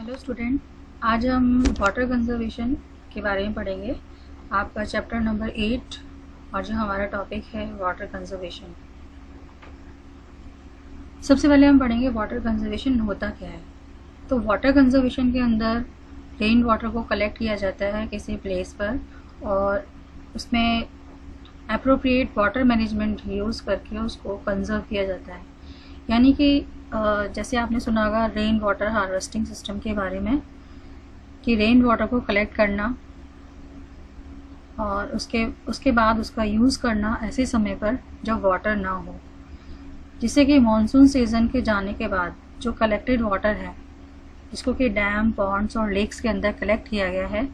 Hello student, आज हम water conservation के बारे में पढ़ेंगे। आपका चैप्टर नंबर 8 और जो हमारा टॉपिक है वाटर कंजर्वेशन। सबसे पहले हम पढ़ेंगे वाटर कंजर्वेशन होता क्या है। तो वाटर कंजर्वेशन के अंदर रेन वाटर को कलेक्ट किया जाता है किसी प्लेस पर और उसमें अप्रोप्रिएट वाटर मैनेजमेंट यूज़ करके उसको कंजर्व किया जाता है। यानी कि जैसे आपने सुना होगा रेन वाटर हार्वेस्टिंग सिस्टम के बारे में कि रेन वाटर को कलेक्ट करना और उसके बाद उसका यूज़ करना ऐसे समय पर जब वाटर ना हो, जिससे कि मॉनसून सीज़न के जाने के बाद जो कलेक्टेड वाटर है जिसको कि डैम, पॉन्ड्स और लेक्स के अंदर कलेक्ट किया गया है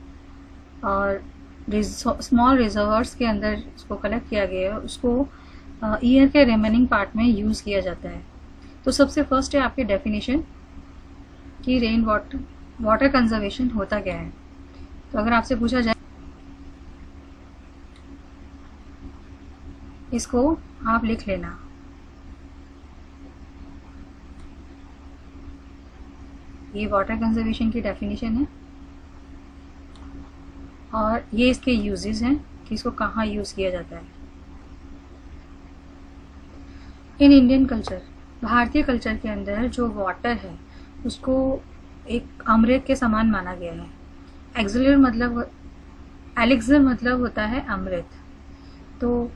और स्मॉल रिजर्वर्स के अंदर उसको कलेक्ट किया गया है, उसको ईयर के रिमेनिंग पार्ट में यूज़ किया जाता है। तो सबसे फर्स्ट है आपकी डेफिनेशन कि रेन वाटर कंजर्वेशन होता क्या है। तो अगर आपसे पूछा जाए इसको आप लिख लेना। ये वाटर कंजर्वेशन की डेफिनेशन है और ये इसके यूजेस हैं कि इसको कहाँ यूज़ किया जाता है। इन इंडियन कल्चर, भारतीय कल्चर के अंदर जो वाटर है उसको एक अमृत के समान माना गया है। एलिक्सर मतलब होता है अमृत। तो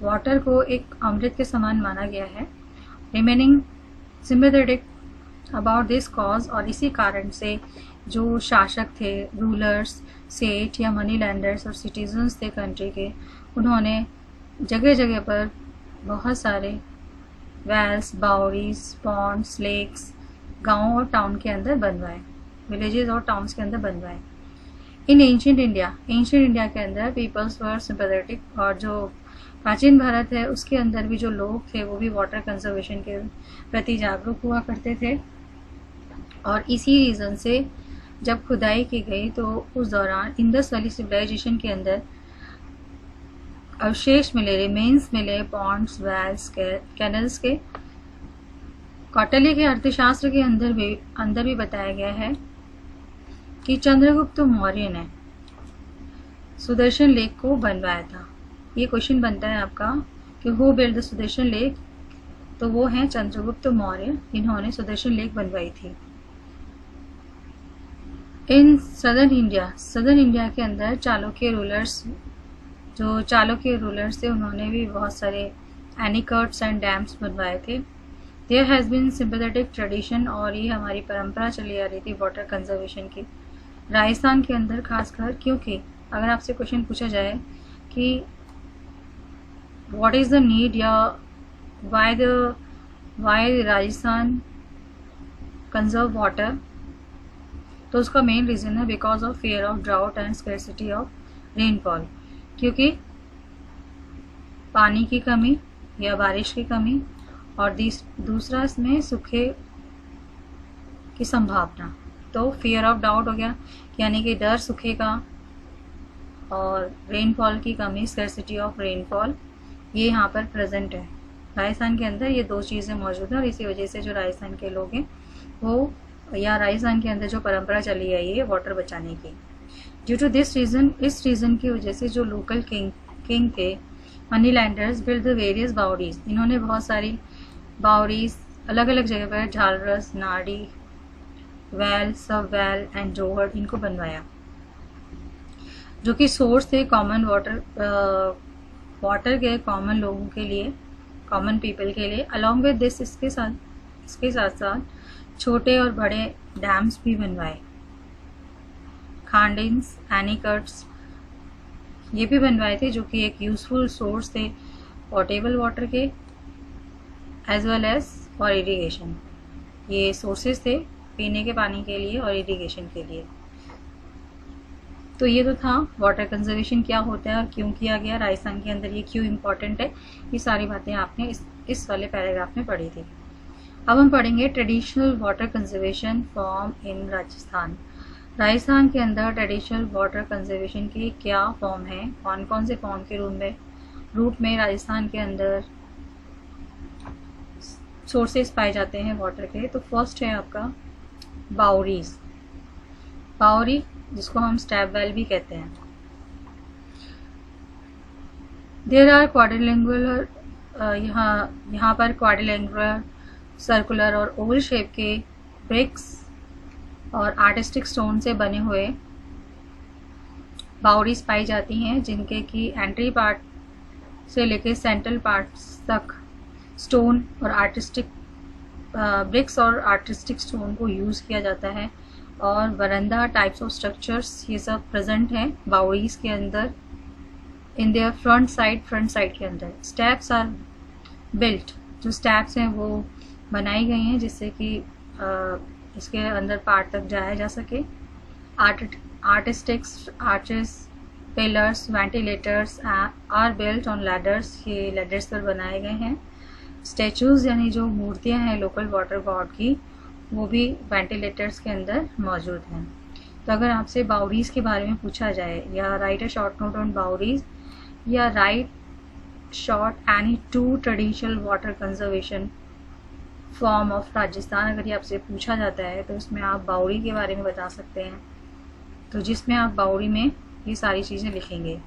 वाटर को एक अमृत के समान माना गया है। Remaining sympathetic about this cause, और इसी कारण से जो शासक थे, रूलर्स, सेठ या मनी लैंडर्स और सिटीजन्स थे कंट्री के, उन्होंने जगह जगह पर बहुत सारे वेल्स, बाउरीज, पॉन्ड्स, लेक्स गाँव और टाउन के अंदर बनवाए, विलेजेस और टाउन्स के अंदर बनवाए। इन एंशिएंट इंडिया के अंदर पीपल्स वर सिंपैथेटिक, और जो प्राचीन भारत है उसके अंदर भी जो लोग थे वो भी वाटर कंजर्वेशन के प्रति जागरूक हुआ करते थे। और इसी रीज़न से जब खुदाई की गई तो उस दौरान इंडस वैली सिविलाइजेशन के अंदर अवशेष मिले, रिमेन्स मिले पॉन्ड्स, वेल्स, कैनल्स के। कौटिल्य के अर्थशास्त्र के अंदर भी बताया गया है कि चंद्रगुप्त मौर्य ने सुदर्शन लेक को बनवाया था। ये क्वेश्चन बनता है आपका कि who build the Sudarshan lake, तो वो हैं चंद्रगुप्त मौर्य, इन्होंने सुदर्शन लेक बनवाई थी। इन सदर्न इंडिया के अंदर चालुक्य रूलर्स थे, उन्होंने भी बहुत सारे एनीकट्स एंड डैम्स बनवाए थे। There has been sympathetic tradition, और ये हमारी परंपरा चली आ रही थी वाटर कंजर्वेशन की राजस्थान के अंदर खासकर। क्योंकि अगर आपसे क्वेश्चन पूछा जाए कि व्हाट इज़ द नीड या वाई राजस्थान कंजर्व वाटर, तो उसका मेन रीज़न है because of fear of drought and scarcity of rainfall. क्योंकि पानी की कमी या बारिश की कमी, और दूसरा इसमें सूखे की संभावना। तो फियर ऑफ डाउट हो गया, यानी कि डर सूखे का, और रेनफॉल की कमी, स्कैरसिटी ऑफ रेनफॉल, ये यहाँ पर प्रेजेंट है। राजस्थान के अंदर ये दो चीज़ें मौजूद हैं और इसी वजह से जो राजस्थान के लोग हैं वो, या राजस्थान के अंदर जो परंपरा चली आई है वाटर बचाने की, ड्यू टू दिस रीज़न, इस रीज़न की वजह से जो लोकल किंग थे, money lenders, build the various बाउरीज, इन्होंने बहुत सारी बाउरीज अलग अलग जगह पर, झालरस, नाड़ी, वेल, सब वेल एंड जोहर, इनको बनवाया, जो कि सोर्स थे कॉमन वाटर के कॉमन लोगों के लिए, कॉमन पीपल के लिए। अलॉन्ग विद दिस, इसके साथ साथ छोटे और बड़े डैम्स भी बनवाए, खांडिन्स, एनीकट्स, ये भी बनवाए थे, जो कि एक यूजफुल सोर्स थे पोर्टेबल वाटर के as well as for irrigation. ये सोर्सेज थे पीने के पानी के लिए और इरिगेशन के लिए। तो ये तो था वाटर कंजर्वेशन क्या होता है और क्यों किया गया राजस्थान के अंदर, ये क्यों इम्पोर्टेंट है, ये सारी बातें आपने इस वाले पैराग्राफ में पढ़ी थी। अब हम पढ़ेंगे traditional water conservation form in Rajasthan. Rajasthan के अंदर ट्रेडिशनल वाटर कंजर्वेशन के क्या फॉर्म है, कौन कौन से फॉर्म के रूप में राजस्थान के अंदर सोर्सेस पाए जाते हैं वाटर के। तो फर्स्ट है आपका बाउरीज। बावड़ी जिसको हम स्टैप वेल भी कहते हैं। देयर आर क्वाड्रिलेंगुलर, यहाँ पर क्वाड्रिलेंगुलर, सर्कुलर और ओवल शेप के ब्रिक्स और आर्टिस्टिक स्टोन से बने हुए बावड़ीज पाई जाती हैं, जिनके की एंट्री पार्ट से लेकर सेंट्रल पार्ट्स तक स्टोन और आर्टिस्टिक ब्रिक्स और आर्टिस्टिक स्टोन को यूज़ किया जाता है। और वरंदा टाइप्स ऑफ स्ट्रक्चर्स ये सब प्रेजेंट हैं बावड़ीज के अंदर इन देयर फ्रंट साइड के अंदर। स्टेप्स आर बिल्ट, जो स्टेप्स हैं वो बनाई गई हैं जिससे कि इसके अंदर पार्ट तक जाया जा सके। Artistics, arches, pillars, ventilators are built on ladders, ये लैडर्स पर बनाए गए हैं। स्टैचूज़ यानी जो मूर्तियां हैं लोकल वाटर गॉड की, वो भी वेंटिलेटर्स के अंदर मौजूद हैं। तो अगर आपसे बावड़ीज के बारे में पूछा जाए, या write a short note on बावड़ीज, या write short any two traditional water conservation form of Rajasthan, अगर ये आपसे पूछा जाता है तो उसमें आप बावड़ी के बारे में बता सकते हैं। तो जिसमें आप बावड़ी में ये सारी चीज़ें लिखेंगे,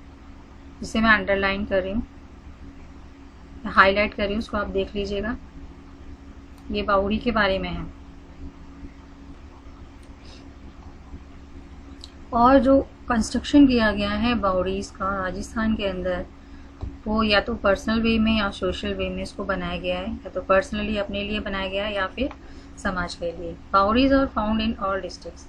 जिसे मैं अंडरलाइन कर रही हूँ, हाईलाइट कर रही हूँ, उसको आप देख लीजिएगा। ये बावड़ी के बारे में है। और जो कंस्ट्रक्शन किया गया है बावड़ीज का राजस्थान के अंदर, वो या तो पर्सनल वे में या सोशल वे में इसको बनाया गया है, या तो पर्सनली अपने लिए बनाया गया है या फिर समाज के लिए। बावड़ीज are found in all districts,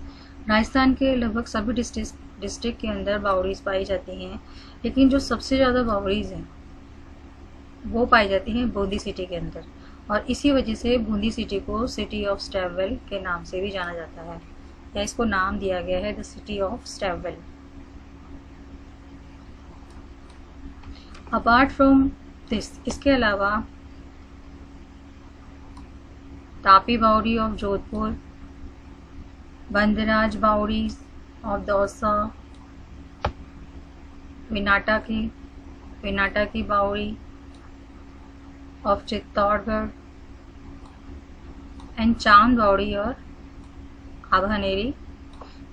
Rajasthan के लगभग सभी डिस्ट्रिक्ट के अंदर बावड़ीज पाई जाती हैं, लेकिन जो सबसे ज़्यादा बावड़ीज हैं वो पाई जाती हैं बूंदी सिटी के अंदर। और इसी वजह से बूंदी सिटी को सिटी ऑफ स्टैपवेल के नाम से भी जाना जाता है, या इसको नाम दिया गया है the city of stepwell. Apart from this, इसके अलावा तापी बावड़ी ऑफ जोधपुर, बंदराज बावड़ी ऑफ दौसा, विनाटा की बावड़ी ऑफ चित्तौड़गढ़, एंड चांद बावड़ी और आभानेरी,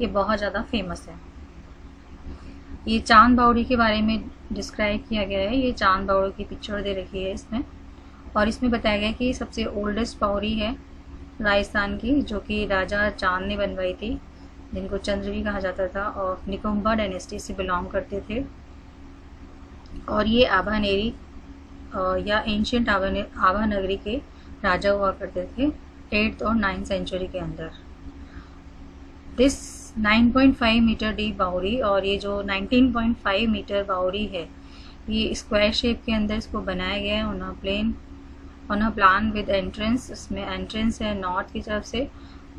ये बहुत ज़्यादा फेमस है। ये चांद बावड़ी के बारे में डिस्क्राइब किया गया है। ये चांद बावड़ी की पिक्चर दे रखी है इसमें, और इसमें बताया गया कि सबसे ओल्डेस्ट बावड़ी है राजस्थान की, जो कि राजा चांद ने बनवाई थी, जिनको चंद्र भी कहा जाता था, और निकुम्बा डायनेस्टी से बिलोंग करते थे। और ये आभानेरी या एंशियंट आभा नगरी के राजा हुआ करते थे 8th और 9th सेंचुरी के अंदर। दिस 9.5 मीटर डीप बावड़ी, और ये जो 19.5 मीटर बावड़ी है, ये स्क्वायर शेप के अंदर इसको बनाया गया है on a plan with entrance. इसमें एंट्रेंस है नॉर्थ की तरफ से,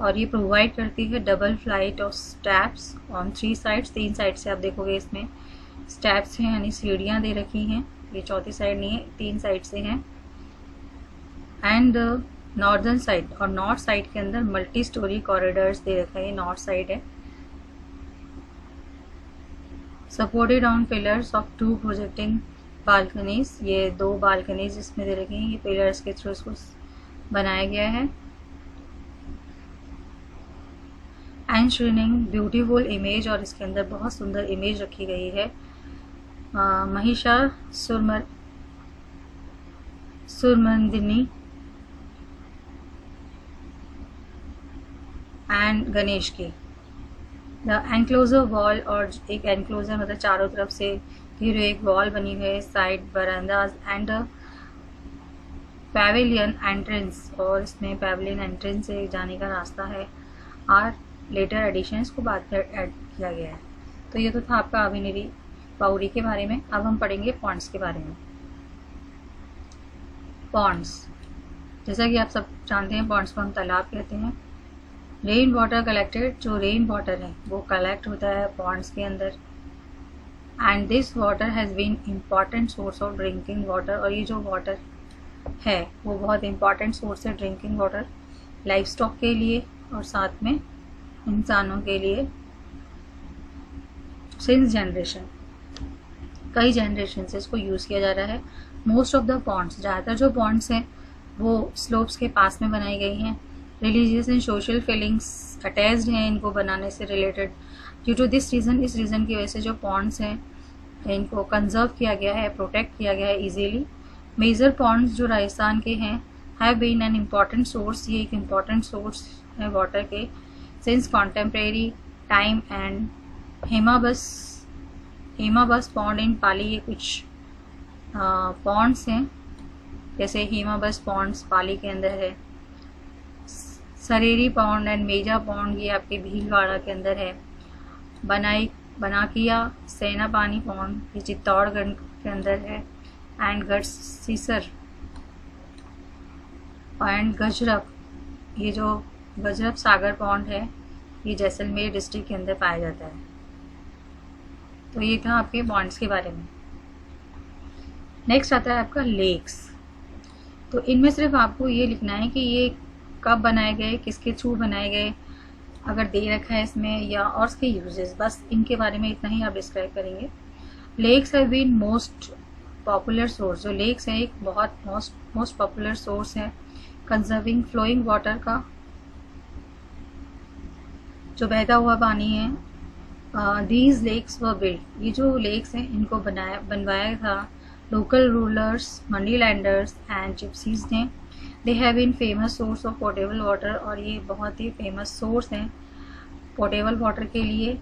और ये प्रोवाइड करती है double flight of steps on 3 sides. 3 side से आप देखोगे इसमें स्टेप्स हैं, यानी सीढ़ियाँ दे रखी हैं, ये चौथी साइड नहीं है, 3 साइड से हैं। एंड नॉर्दर्न साइड, और नॉर्थ साइड के अंदर मल्टी स्टोरी कॉरिडोर्स दे रखा है, ये नॉर्थ साइड है। Supported on pillars of 2 projecting balconies, ये 2 बालकनीज इसमें दे रखी हैं, ये पिलर्स के थ्रू इसको बनाया गया है। एंड श्रीनिंग ब्यूटीफुल इमेज, और इसके अंदर बहुत सुंदर इमेज रखी गई है सुरमंदिनी एंड गणेश की। द एनक्लोजर वॉल, और एक एनक्लोजर मतलब चारों तरफ से घिरे एक वॉल बनी हुई है, साइड बरांडाज एंड पैवेलियन एंट्रेंस, और इसमें पैवेलियन एंट्रेंस से जाने का रास्ता है। आर लेटर एडिशन, इसको बाद में ऐड किया गया है। तो ये तो था आपका आभानेरी बावड़ी के बारे में। अब हम पढ़ेंगे पॉन्ड्स के बारे में। पॉन्ड्स, जैसा कि आप सब जानते हैं, पॉन्ड्स को हम तालाब कहते हैं। रेन वाटर कलेक्टेड, जो रेन वाटर है वो कलेक्ट होता है पॉन्ड्स के अंदर। And this water has been important source of drinking water, और ये जो वाटर है वो बहुत इम्पॉर्टेंट सोर्स है ड्रिंकिंग वाटर, लाइफ स्टॉक के लिए और साथ में इंसानों के लिए। सिंस जनरेशन, कई जनरेशन से इसको यूज़ किया जा रहा है। मोस्ट ऑफ द पॉन्ड्स, ज़्यादातर जो पॉन्ड्स हैं वो स्लोप्स के पास में बनाई गई हैं। Religious and social feelings attached हैं इनको बनाने से related. Due to this reason, इस रीज़न की वजह से जो पॉन्ड्स हैं इनको कंजर्व किया गया है, प्रोटेक्ट किया गया है ईजीली। मेजर पॉन्ड्स जो राजस्थान के हैं have been an important source, ये एक इम्पॉर्टेंट सोर्स है वाटर के since contemporary time. And Hemabas pond in Pali, ये कुछ पॉन्ड्स हैं जैसे हेमाबस पॉन्ड्स पाली के अंदर है। Sareri pond and Meja pond ये आपके भीलवाड़ा के अंदर है। बनाकिया सेना पानी पॉन्ड ये चित्तौड़गढ़ के अंदर है। एंड गढ़सीसर एंड गजरब, ये जो गजरब सागर पॉन्ड है ये जैसलमेर डिस्ट्रिक्ट के अंदर पाया जाता है। तो ये था आपके पॉन्ड्स के बारे में। नेक्स्ट आता है आपका लेक्स। तो इनमें सिर्फ आपको ये लिखना है कि ये कब बनाए गए, किसके थ्रू बनाए गए, अगर दे रखा है इसमें, या और इसके यूजेस, बस इनके बारे में इतना ही आप डिस्क्राइब करेंगे। Lakes have been most popular source, जो लेक्स है एक बहुत मोस्ट पॉपुलर सोर्स है कंजर्विंग फ्लोइंग वाटर का, जो बहता हुआ पानी है। दीज लेक्स वर बिल्ड, ये जो लेक्स हैं इनको बनवाया था local rulers, money lenders and gypsies ने। They have been famous source of portable water, और ये बहुत ही फेमस सोर्स हैं पोर्टेबल वाटर के लिए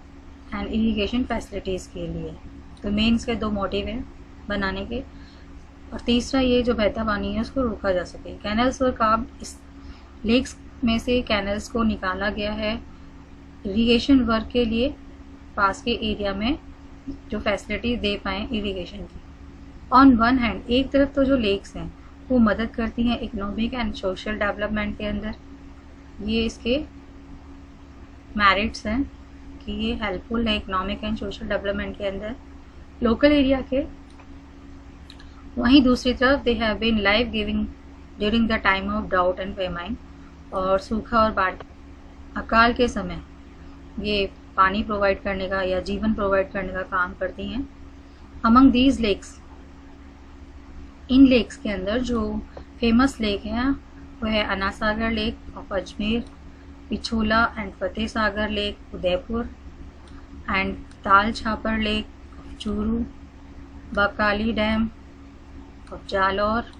एंड इरिगेशन फैसिलिटीज़ के लिए। तो मेन इसके दो मोटिव हैं बनाने के, और तीसरा ये जो बहता पानी है उसको रोका जा सके। कैनल्स और कार्व्ड, इस लेक्स में से कैनल्स को निकाला गया है इरिगेशन वर्क के लिए, पास के एरिया में जो फैसिलिटी दे पाएँ इरिगेशन की। ऑन वन हैंड, एक तरफ तो जो लेक्स हैं वो मदद करती हैं इकोनॉमिक एंड सोशल डेवलपमेंट के अंदर, ये इसके मेरिट्स हैं कि ये हेल्पफुल है इकोनॉमिक एंड सोशल डेवलपमेंट के अंदर लोकल एरिया के। वहीं दूसरी तरफ they have been life giving during the time of drought and famine, और सूखा और बाढ़ अकाल के समय ये पानी प्रोवाइड करने का या जीवन प्रोवाइड करने का काम करती हैं। अमंग दीज लेक्स, इन लेक्स के अंदर जो फेमस लेक हैं वो है Anna Sagar lake of Ajmer, Pichola and Fateh Sagar lake Udaipur, and Tal Chhapar lake of Churu, Bakali dam of Jalore,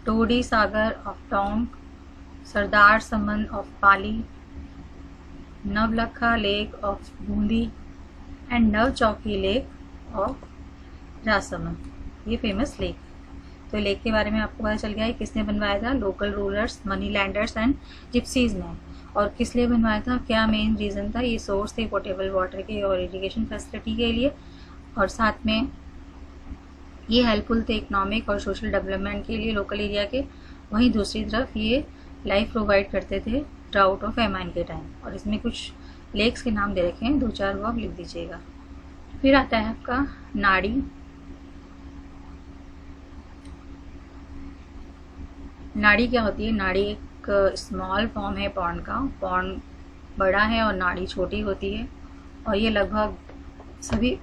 Todi Sagar of Tonk, Sardar Saman of Pali, Nawalakha lake of Bundi and Navchowki lake of Rajsamand, ये फेमस लेक। तो लेक के बारे में आपको पता चल गया है किसने बनवाया था, local rulers, money lenders and gypsies ने। और किस लिए बनवाया था, क्या मेन रीज़न था, ये सोर्स थे पोर्टेबल वाटर के और इरिगेशन फैसिलिटी के लिए, और साथ में ये हेल्पफुल थे इकोनॉमिक और सोशल डेवलपमेंट के लिए लोकल एरिया के। वहीं दूसरी तरफ ये लाइफ प्रोवाइड करते थे ड्राउट और फेमाइन के टाइम। और इसमें कुछ लेक्स के नाम दे रखे हैं, 2-4 वो आप लिख दीजिएगा। फिर आता है आपका नाड़ी। नाड़ी क्या होती है, नाड़ी एक स्मॉल फॉर्म है पॉन्ड का। पॉन्ड बड़ा है और नाड़ी छोटी होती है, और ये लगभग सभी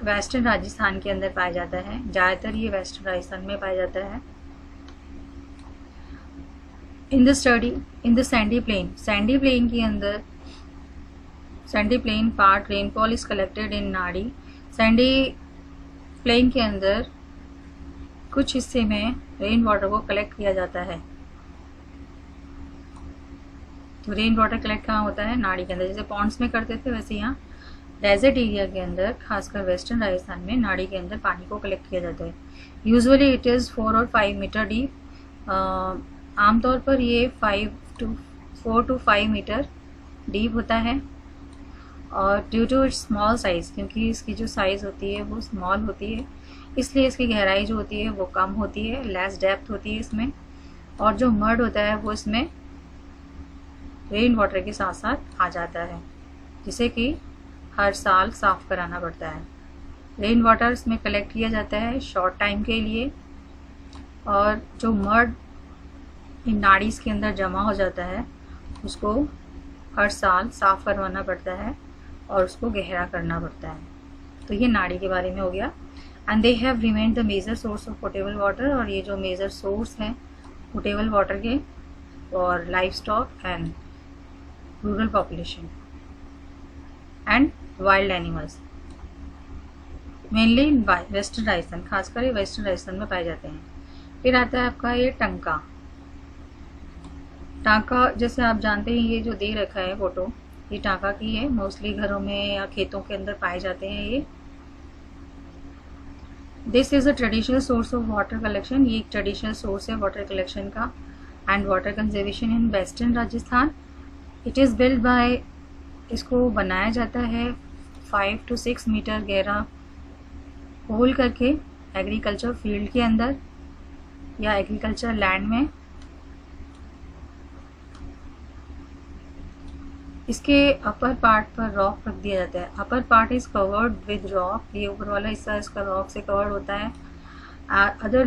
वेस्टर्न राजस्थान के अंदर पाया जाता है। ज़्यादातर ये वेस्टर्न राजस्थान में पाया जाता है। In the sandy plain, sandy plain के अंदर, sandy plain part rainfall is collected in नाड़ी। सैंडी प्लेन के अंदर कुछ हिस्से में रेन वाटर को कलेक्ट किया जाता है। तो रेन वाटर कलेक्ट कहाँ होता है, नाड़ी के अंदर। जैसे पॉन्ड्स में करते थे वैसे यहाँ डेजर्ट एरिया के अंदर, खासकर वेस्टर्न राजस्थान में, नाड़ी के अंदर पानी को कलेक्ट किया जाता है। यूजुअली इट इज़ 4 और 5 मीटर डीप। आमतौर पर ये 4 to 5 मीटर डीप होता है। और due to its small size, क्योंकि इसकी जो साइज़ होती है वो स्मॉल होती है, इसलिए इसकी गहराई जो होती है वो कम होती है, लेस डेप्थ होती है इसमें। और जो मड होता है वो इसमें रेन वाटर के साथ साथ आ जाता है, जिसे कि हर साल साफ़ कराना पड़ता है। रेन वाटर इसमें कलेक्ट किया जाता है शॉर्ट टाइम के लिए, और जो मड इन नाड़ीज़ के अंदर जमा हो जाता है उसको हर साल साफ़ करवाना पड़ता है और उसको गहरा करना पड़ता है। तो ये नाड़ी के बारे में हो गया। And they have remained the major source of portable water, और ये जो मेजर सोर्स है पोर्टेबल वाटर के for livestock and rural population and wild animals, mainly western Rajasthan, खासकर ये वेस्टर्न राजस्थान में पाए जाते हैं। फिर आता है आपका ये टंका। टांका जैसे आप जानते हैं, ये जो दे रखा है फोटो, ये टांका की है। मोस्टली घरों में या खेतों के अंदर पाए जाते हैं ये। This is a traditional source of water collection. ये एक ट्रेडिशनल सोर्स है वाटर कलेक्शन का and water conservation in western Rajasthan. It is build by, इसको बनाया जाता है 5 to 6 मीटर गहरा होल करके एग्रीकल्चर फील्ड के अंदर या एग्रीकल्चर लैंड में। इसके अपर पार्ट पर रॉक रख दिया जाता है। Upper part is covered with rock, ये ऊपर वाला हिस्सा इसका रॉक से कवर्ड होता है। अदर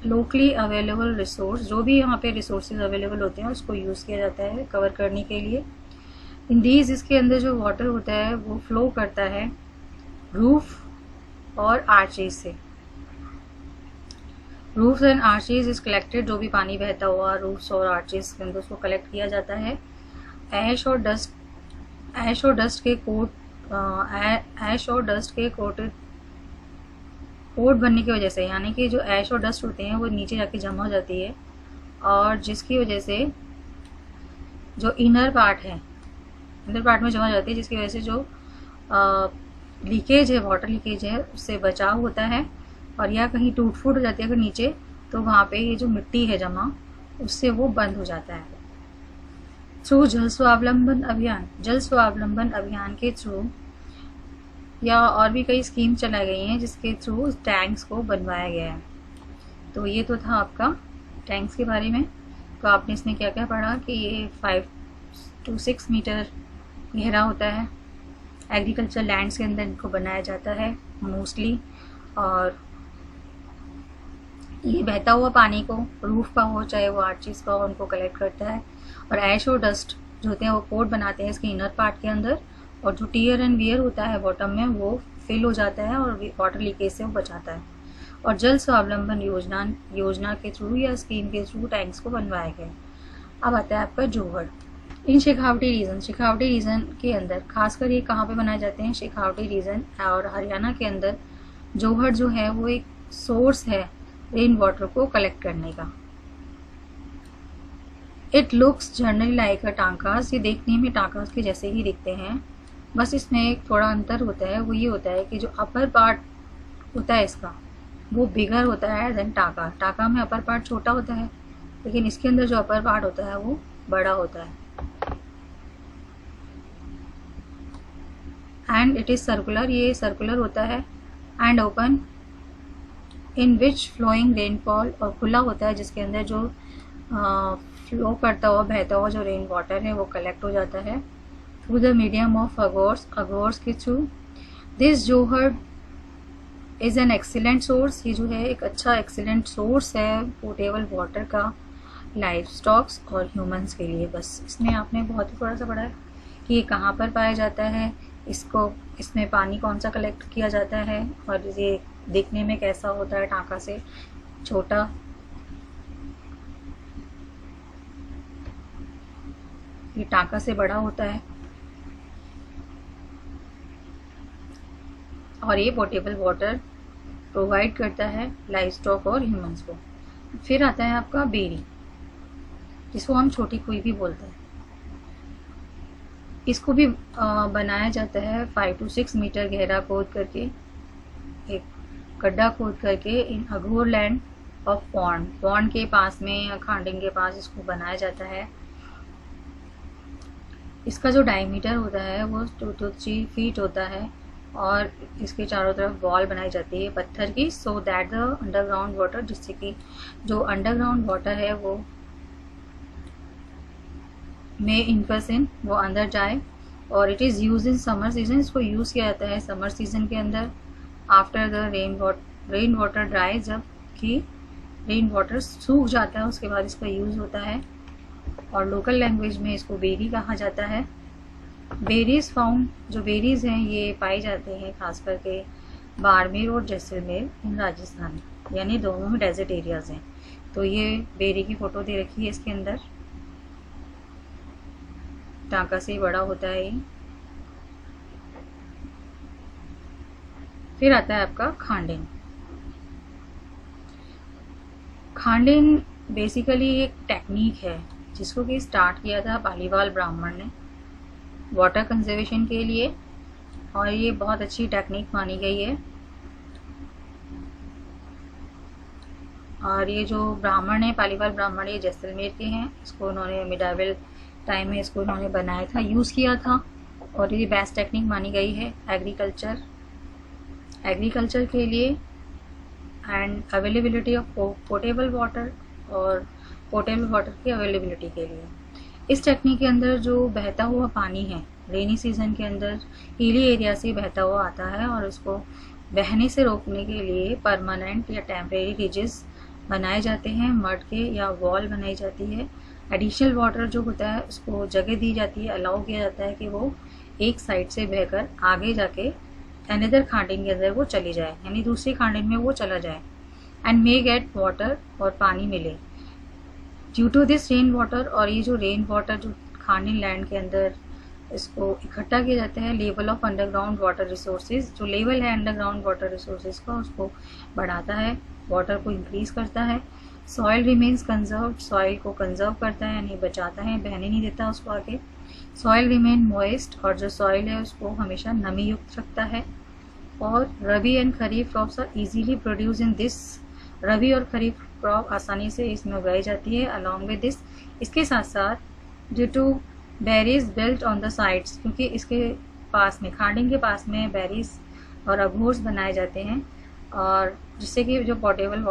लोकली अवेलेबल रिसोर्स, जो भी यहाँ पे रिसोर्सेज अवेलेबल होते हैं उसको यूज़ किया जाता है कवर करने के लिए। इन दीज, इसके अंदर जो वाटर होता है वो फ्लो करता है रूफ और आर्चेज से। Roofs and arches is collected, जो भी पानी बहता हुआ रूफ्स और आर्चेज के अंदर उसको कलेक्ट किया जाता है। ऐश और डस्ट के कोट बनने की वजह से, यानी कि जो ऐश और डस्ट होते हैं वो नीचे जाके जमा हो जाती है, और जिसकी वजह से जो इनर पार्ट में जमा हो जाती है, जिसकी वजह से जो लीकेज है, वाटर लीकेज है, उससे बचाव होता है। और या कहीं टूट फूट हो जाती है अगर नीचे, तो वहाँ पे ये जो मिट्टी है जमा, उससे वो बंद हो जाता है। थ्रू जल स्वावलंबन अभियान के थ्रू या और भी कई स्कीम चलाई गई हैं जिसके थ्रू टैंक्स को बनवाया गया है। तो ये तो था आपका टैंक्स के बारे में। तो आपने इसमें क्या क्या पढ़ा कि ये 5 to 6 मीटर गहरा होता है, एग्रीकल्चर लैंड्स के अंदर इनको बनाया जाता है मोस्टली, और ये बहता हुआ पानी को, रूफ का हो चाहे वो आर्चेस का हो, उनको कलेक्ट करता है। और ऐश और डस्ट जो होते हैं वो कोट बनाते हैं इसके इनर पार्ट के अंदर, और जो टियर एंड वियर होता है बॉटम में वो फिल हो जाता है और वाटर लीकेज से वो बचाता है। और जल स्वावलंबन योजना के थ्रू या स्कीम के थ्रू टैंक्स को बनवाया गया। अब आता है आपका जोहड़। इन शेखावटी रीजन के अंदर, खासकर ये कहाँ पे बनाए जाते हैं, शेखावटी रीजन और हरियाणा के अंदर जोहड़ जो है वो एक सोर्स है रेन वाटर को कलेक्ट करने का। It looks generally like a टांकास, ये देखने में टांकास के जैसे ही दिखते हैं, बस इसमें एक थोड़ा अंतर होता है। वो ये होता है कि जो अपर पार्ट होता है इसका वो बिगर होता है देन टांका। टांका में अपर पार्ट छोटा होता है, लेकिन इसके अंदर जो अपर पार्ट होता है वो बड़ा होता है। एंड इट इज सर्कुलर, ये सर्कुलर होता है। And open in which flowing rainfall, और खुला होता है जिसके अंदर जो फ्लो करता हुआ बहता हुआ जो रेन वाटर है वो कलेक्ट हो जाता है थ्रू द मीडियम ऑफ अगोर्स के थ्रू। दिस जोहड़ इज़ एन एक्सीलेंट सोर्स, ये जो है एक अच्छा एक्सीलेंट सोर्स है पोर्टेबल वाटर का लाइफ स्टॉक्स और ह्यूमंस के लिए। बस इसमें आपने बहुत ही थोड़ा सा पढ़ा है कि ये कहाँ पर पाया जाता है, इसमें पानी कौन सा कलेक्ट किया जाता है, और ये देखने में कैसा होता है, टांका से छोटा। ये टांका से बड़ा होता है, और ये पोर्टेबल वाटर प्रोवाइड करता है लाइफ स्टॉक और ह्यूमंस को। फिर आता है आपका बेरी, जिसको हम छोटी कुई भी बोलते हैं। इसको भी बनाया जाता है 5 to 6 मीटर गहरा खोद करके, एक गड्ढा खोद करके इन अघोर लैंड ऑफ पॉन्ड के पास में या खांडिंग के पास इसको बनाया जाता है। इसका जो डायमीटर होता है वो 2 to 3 फीट होता है, और इसके चारों तरफ वॉल बनाई जाती है पत्थर की, so that the underground water, जिससे कि जो अंडरग्राउंड वाटर है वो में इनकस इन, वो अंदर जाए। और it is use in summer season, इसको यूज़ किया जाता है समर सीजन के अंदर। After the rain water dry, जब कि रेन वाटर सूख जाता है उसके बाद इसका यूज़ होता है। और लोकल लैंग्वेज में इसको बेरी कहा जाता है। बेरीज फाउंड, जो बेरीज हैं ये पाए जाते हैं खास करके बाड़मेर और जैसलमेर इन राजस्थान, यानी दोनों ही डेजर्ट एरियाज हैं। तो ये बेरी की फ़ोटो दे रखी है इसके अंदर, टांका से बड़ा होता है ये। फिर आता है आपका खांडेन। खांडेन बेसिकली एक टेक्निक है जिसको कि स्टार्ट किया था पालीवाल ब्राह्मण ने वाटर कंजर्वेशन के लिए, और ये बहुत अच्छी टेक्निक मानी गई है। और ये जो ब्राह्मण है, पालीवाल ब्राह्मण, ये जैसलमेर के हैं। इसको उन्होंने मिडाइवल टाइम में इसको उन्होंने बनाया था, यूज़ किया था, और ये बेस्ट टेक्निक मानी गई है एग्रीकल्चर के लिए and availability of portable water, और पोर्टेबल वाटर की अवेलेबिलिटी के लिए। इस टेक्निक के अंदर जो बहता हुआ पानी है रेनी सीजन के अंदर हिली एरिया से बहता हुआ आता है, और उसको बहने से रोकने के लिए परमानेंट या टेम्परेरी रिजेस बनाए जाते हैं, मड के, या वॉल बनाई जाती है। एडिशनल वाटर जो होता है उसको जगह दी जाती है, अलाउ किया जाता है कि वो एक साइड से बहकर आगे जाके अनदर खांडेन के अंदर वो चली जाए, यानी दूसरी खांडेन में वो चला जाए, एंड मे गेट वाटर, और पानी मिले। Due to this rain water, और ये जो रेन वाटर जो खांडेन लैंड के अंदर इसको इकट्ठा किया जाता है, level of underground water resources, जो लेवल है अंडरग्राउंड वाटर रिसोर्सेज का, उसको बढ़ाता है, वाटर को इंक्रीज करता है। सॉइल रिमेन्स कंजर्व्ड, सॉइल को कंजर्व करता है यानी बचाता है, बहने नहीं देता उसको आगे। सॉइल रिमेन मॉइस्ट, और जो सॉइल है उसको हमेशा नमी युक्त रखता है। और rabi and kharif crops are easily produce in this, rabi और खरीफ क्रॉप आसानी से इसमें उगाई जाती है। अलॉन्ग विद दिस, इसके साथ साथ due to barriers built on the sides, क्योंकि इसके पास में, खांडेन के पास में बैरीज और अघोर्स बनाए जाते हैं, और जिससे कि जो पोर्टेबल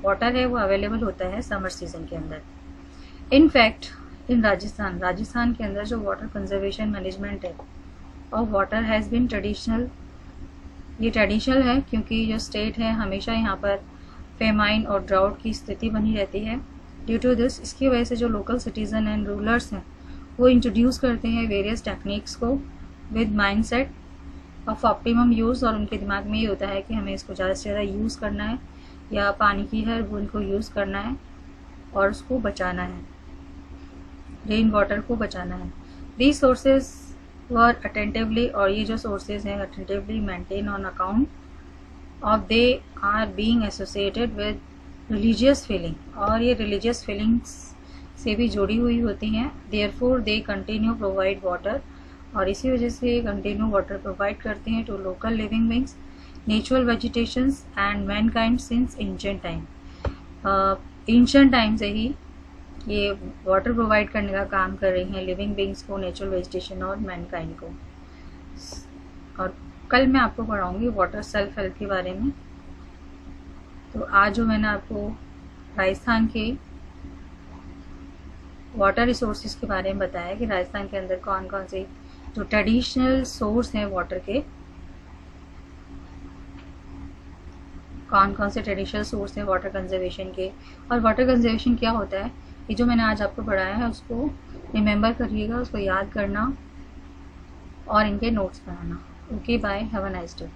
वाटर है वो अवेलेबल होता है समर सीजन के अंदर। इनफैक्ट इन राजस्थान के अंदर जो वाटर कंजर्वेशन मैनेजमेंट है और वाटर हैज़ बीन ट्रेडिशनल, ये ट्रेडिशनल है क्योंकि जो स्टेट है हमेशा यहाँ पर फेमाइन और ड्राउट की स्थिति बनी रहती है। ड्यू टू दिस, इसकी वजह से जो लोकल सिटीज़न एंड रूलर्स हैं वो इंट्रोड्यूस करते हैं वेरियस टेक्निक्स को with mindset of optimum use, और उनके दिमाग में ये होता है कि हमें इसको ज़्यादा से ज़्यादा यूज़ करना है, या पानी की हर बूंद को यूज़ करना है और उसको बचाना है, रेन वाटर को बचाना है। दीज सोर्सेज वर अटेंटिवली, और ये जो सोर्सेज हैं attentively maintain on account of they are being associated with religious feeling, और ये रिलीजियस फीलिंग्स से भी जुड़ी हुई होती हैं। Therefore they continue provide water, और इसी वजह से कंटिन्यू वाटर प्रोवाइड करते हैं to local living beings, natural vegetations and mankind since ancient time. Ancient time से ही ये वाटर प्रोवाइड करने का काम कर रही हैं लिविंग बींग्स को, नेचुरल वेजिटेशन और मैनकाइंड को। और कल मैं आपको पढ़ाऊंगी वाटर सेल्फ हेल्प के बारे में। तो आज जो मैंने आपको राजस्थान के वाटर रिसोर्सेज के बारे में बताया कि राजस्थान के अंदर कौन कौन से जो ट्रेडिशनल सोर्स हैं वाटर के, कौन कौन से ट्रेडिशनल सोर्स हैं वाटर कंजर्वेशन के, और वाटर कंजर्वेशन क्या होता है, ये जो मैंने आज आपको पढ़ाया है उसको रिमेंबर करिएगा, उसको याद करना और इनके नोट्स बनाना। Okay, bye, have a nice day.